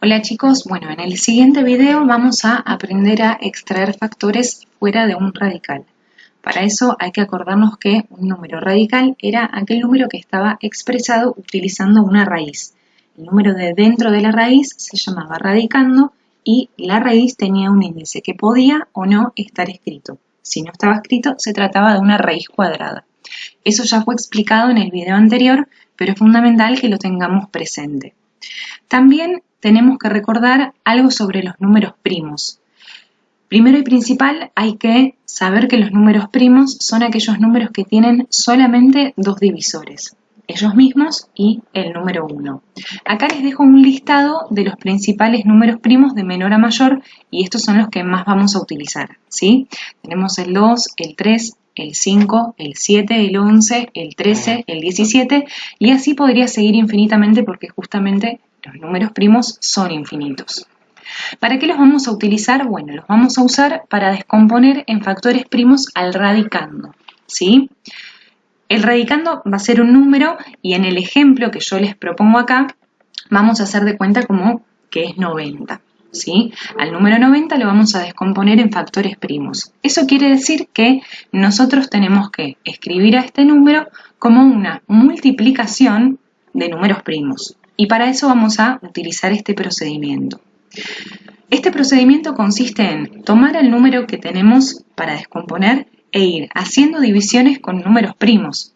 Hola chicos, bueno, en el siguiente video vamos a aprender a extraer factores fuera de un radical. Para eso hay que acordarnos que un número radical era aquel número que estaba expresado utilizando una raíz. El número de dentro de la raíz se llamaba radicando y la raíz tenía un índice que podía o no estar escrito. Si no estaba escrito, se trataba de una raíz cuadrada. Eso ya fue explicado en el video anterior, pero es fundamental que lo tengamos presente. También tenemos que recordar algo sobre los números primos. Primero y principal, hay que saber que los números primos son aquellos números que tienen solamente dos divisores, ellos mismos y el número 1. Acá les dejo un listado de los principales números primos de menor a mayor y estos son los que más vamos a utilizar, ¿sí? Tenemos el 2, el 3, el 5, el 7, el 11, el 13, el 17 y así podría seguir infinitamente porque justamente los números primos son infinitos. ¿Para qué los vamos a utilizar? Bueno, los vamos a usar para descomponer en factores primos al radicando, ¿sí? El radicando va a ser un número y en el ejemplo que yo les propongo acá vamos a hacer de cuenta como que es 90, ¿sí? Al número 90 lo vamos a descomponer en factores primos. Eso quiere decir que nosotros tenemos que escribir a este número como una multiplicación de números primos. Y para eso vamos a utilizar este procedimiento. Este procedimiento consiste en tomar el número que tenemos para descomponer e ir haciendo divisiones con números primos.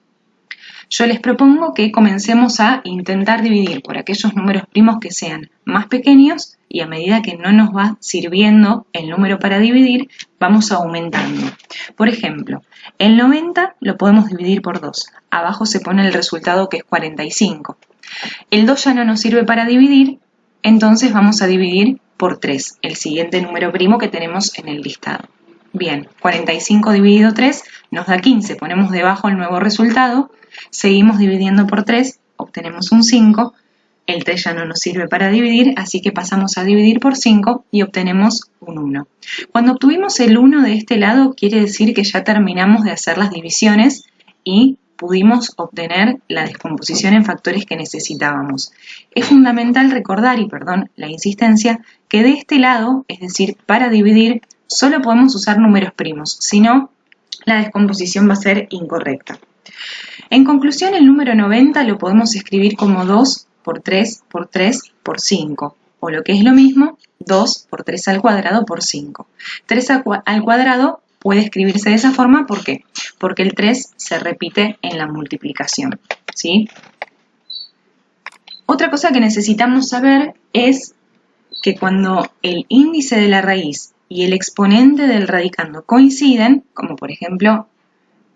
Yo les propongo que comencemos a intentar dividir por aquellos números primos que sean más pequeños y a medida que no nos va sirviendo el número para dividir, vamos aumentando. Por ejemplo, el 90 lo podemos dividir por 2. Abajo se pone el resultado que es 45. El 2 ya no nos sirve para dividir, entonces vamos a dividir por 3, el siguiente número primo que tenemos en el listado. Bien, 45 dividido 3 nos da 15, ponemos debajo el nuevo resultado, seguimos dividiendo por 3, obtenemos un 5, el 3 ya no nos sirve para dividir, así que pasamos a dividir por 5 y obtenemos un 1. Cuando obtuvimos el 1 de este lado, quiere decir que ya terminamos de hacer las divisiones y pudimos obtener la descomposición en factores que necesitábamos. Es fundamental recordar, y perdón la insistencia, que de este lado, es decir, para dividir, solo podemos usar números primos, si no, la descomposición va a ser incorrecta. En conclusión, el número 90 lo podemos escribir como 2 por 3 por 3 por 5, o lo que es lo mismo, 2 por 3 al cuadrado por 5. 3 al cuadrado puede escribirse de esa forma, ¿por qué? Porque el 3 se repite en la multiplicación, ¿sí? Otra cosa que necesitamos saber es que cuando el índice de la raíz y el exponente del radicando coinciden, como por ejemplo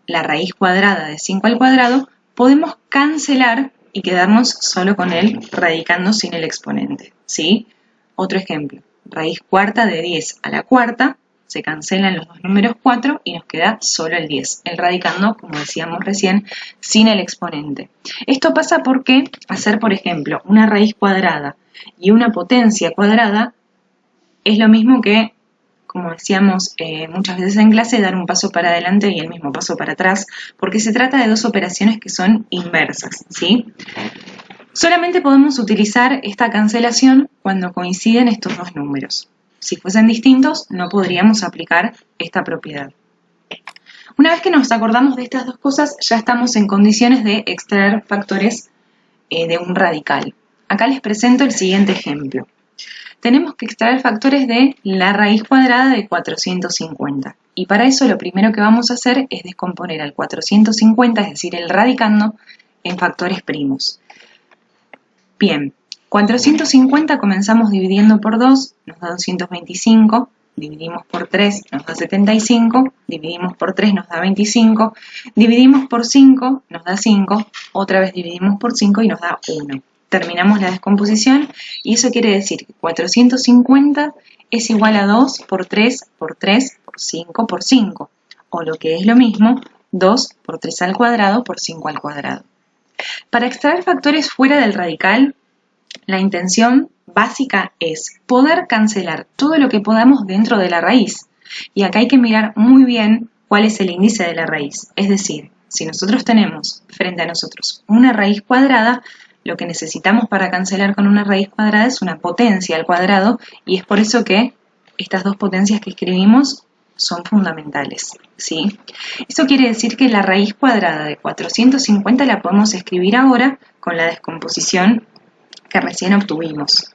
la raíz cuadrada de 5 al cuadrado, podemos cancelar y quedarnos solo con el radicando sin el exponente, ¿sí? Otro ejemplo, raíz cuarta de 10 a la cuarta, se cancelan los dos números 4 y nos queda solo el 10, el radicando, como decíamos recién, sin el exponente. Esto pasa porque hacer, por ejemplo, una raíz cuadrada y una potencia cuadrada es lo mismo que, como decíamos muchas veces en clase, dar un paso para adelante y el mismo paso para atrás, porque se trata de dos operaciones que son inversas, ¿sí? Solamente podemos utilizar esta cancelación cuando coinciden estos dos números. Si fuesen distintos, no podríamos aplicar esta propiedad. Una vez que nos acordamos de estas dos cosas, ya estamos en condiciones de extraer factores de un radical. Acá les presento el siguiente ejemplo. Tenemos que extraer factores de la raíz cuadrada de 450. Y para eso lo primero que vamos a hacer es descomponer al 450, es decir, el radicando, en factores primos. Bien. 450 comenzamos dividiendo por 2, nos da 225, dividimos por 3, nos da 75, dividimos por 3, nos da 25, dividimos por 5, nos da 5, otra vez dividimos por 5 y nos da 1. Terminamos la descomposición y eso quiere decir que 450 es igual a 2 por 3 por 3 por 5 por 5, o lo que es lo mismo, 2 por 3 al cuadrado por 5 al cuadrado. Para extraer factores fuera del radical, la intención básica es poder cancelar todo lo que podamos dentro de la raíz. Y acá hay que mirar muy bien cuál es el índice de la raíz. Es decir, si nosotros tenemos frente a nosotros una raíz cuadrada, lo que necesitamos para cancelar con una raíz cuadrada es una potencia al cuadrado y es por eso que estas dos potencias que escribimos son fundamentales, ¿sí? Eso quiere decir que la raíz cuadrada de 450 la podemos escribir ahora con la descomposición que recién obtuvimos.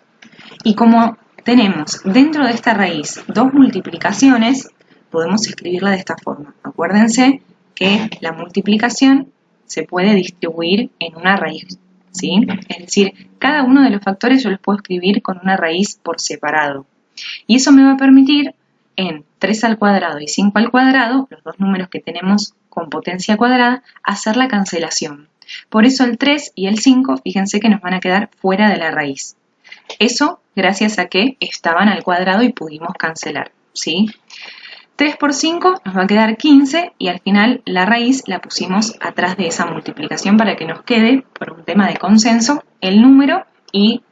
Y como tenemos dentro de esta raíz dos multiplicaciones, podemos escribirla de esta forma. Acuérdense que la multiplicación se puede distribuir en una raíz, ¿sí? Es decir, cada uno de los factores yo los puedo escribir con una raíz por separado. Y eso me va a permitir en 3 al cuadrado y 5 al cuadrado, los dos números que tenemos con potencia cuadrada, hacer la cancelación. Por eso el 3 y el 5, fíjense que nos van a quedar fuera de la raíz. Eso gracias a que estaban al cuadrado y pudimos cancelar, ¿sí? 3 por 5 nos va a quedar 15 y al final la raíz la pusimos atrás de esa multiplicación para que nos quede, por un tema de consenso, el número y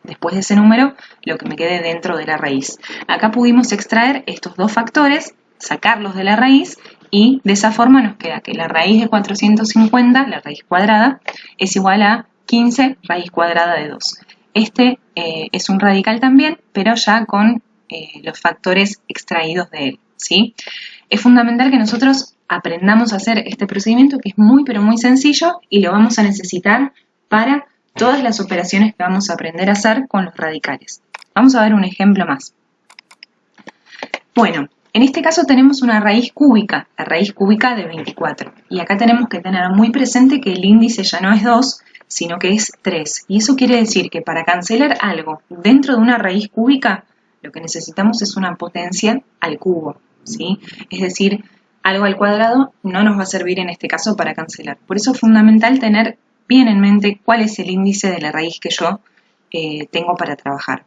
después de ese número lo que me quede dentro de la raíz. Acá pudimos extraer estos dos factores, sacarlos de la raíz y de esa forma nos queda que la raíz de 450, la raíz cuadrada, es igual a 15 raíz cuadrada de 2. Este es un radical también, pero ya con los factores extraídos de él, ¿sí? Es fundamental que nosotros aprendamos a hacer este procedimiento que es muy pero muy sencillo y lo vamos a necesitar para todas las operaciones que vamos a aprender a hacer con los radicales. Vamos a ver un ejemplo más. Bueno, en este caso tenemos una raíz cúbica, la raíz cúbica de 24. Y acá tenemos que tener muy presente que el índice ya no es 2, sino que es 3. Y eso quiere decir que para cancelar algo dentro de una raíz cúbica, lo que necesitamos es una potencia al cubo, ¿sí? Es decir, algo al cuadrado no nos va a servir en este caso para cancelar. Por eso es fundamental tener bien en mente cuál es el índice de la raíz que yo tengo para trabajar.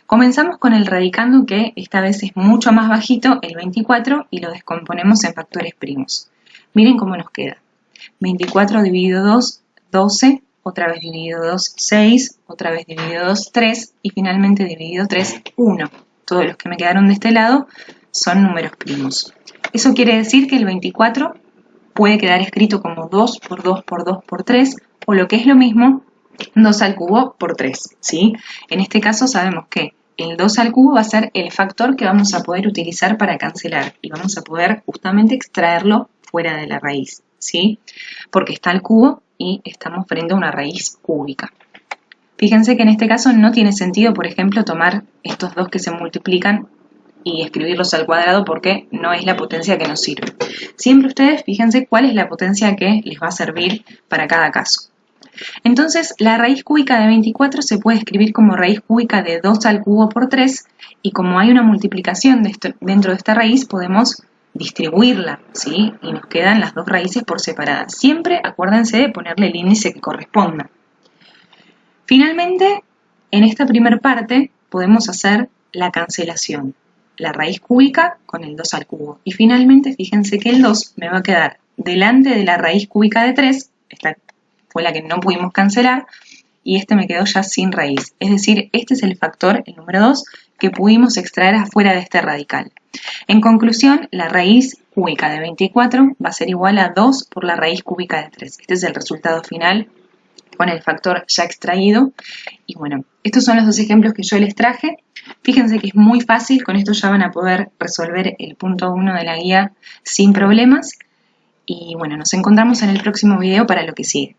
Comenzamos con el radicando, que esta vez es mucho más bajito, el 24, y lo descomponemos en factores primos. Miren cómo nos queda. 24 dividido 2, 12, otra vez dividido 2, 6, otra vez dividido 2, 3, y finalmente dividido 3, 1. Todos los que me quedaron de este lado son números primos. Eso quiere decir que el 24 puede quedar escrito como 2 por 2 por 2 por 3, o lo que es lo mismo, 2 al cubo por 3, ¿sí? En este caso sabemos que el 2 al cubo va a ser el factor que vamos a poder utilizar para cancelar y vamos a poder justamente extraerlo fuera de la raíz, ¿sí? Porque está al cubo y estamos frente a una raíz cúbica. Fíjense que en este caso no tiene sentido, por ejemplo, tomar estos dos que se multiplican y escribirlos al cuadrado porque no es la potencia que nos sirve. Siempre ustedes fíjense cuál es la potencia que les va a servir para cada caso. Entonces, la raíz cúbica de 24 se puede escribir como raíz cúbica de 2 al cubo por 3 y como hay una multiplicación dentro de esta raíz podemos distribuirla, ¿sí? Y nos quedan las dos raíces por separadas. Siempre acuérdense de ponerle el índice que corresponda. Finalmente, en esta primera parte podemos hacer la cancelación. La raíz cúbica con el 2 al cubo. Y finalmente, fíjense que el 2 me va a quedar delante de la raíz cúbica de 3, esta fue la que no pudimos cancelar, y este me quedó ya sin raíz. Es decir, este es el factor, el número 2, que pudimos extraer afuera de este radical. En conclusión, la raíz cúbica de 24 va a ser igual a 2 por la raíz cúbica de 3. Este es el resultado final con el factor ya extraído. Y bueno, estos son los dos ejemplos que yo les traje. Fíjense que es muy fácil, con esto ya van a poder resolver el punto 1 de la guía sin problemas. Y bueno, nos encontramos en el próximo video para lo que sigue.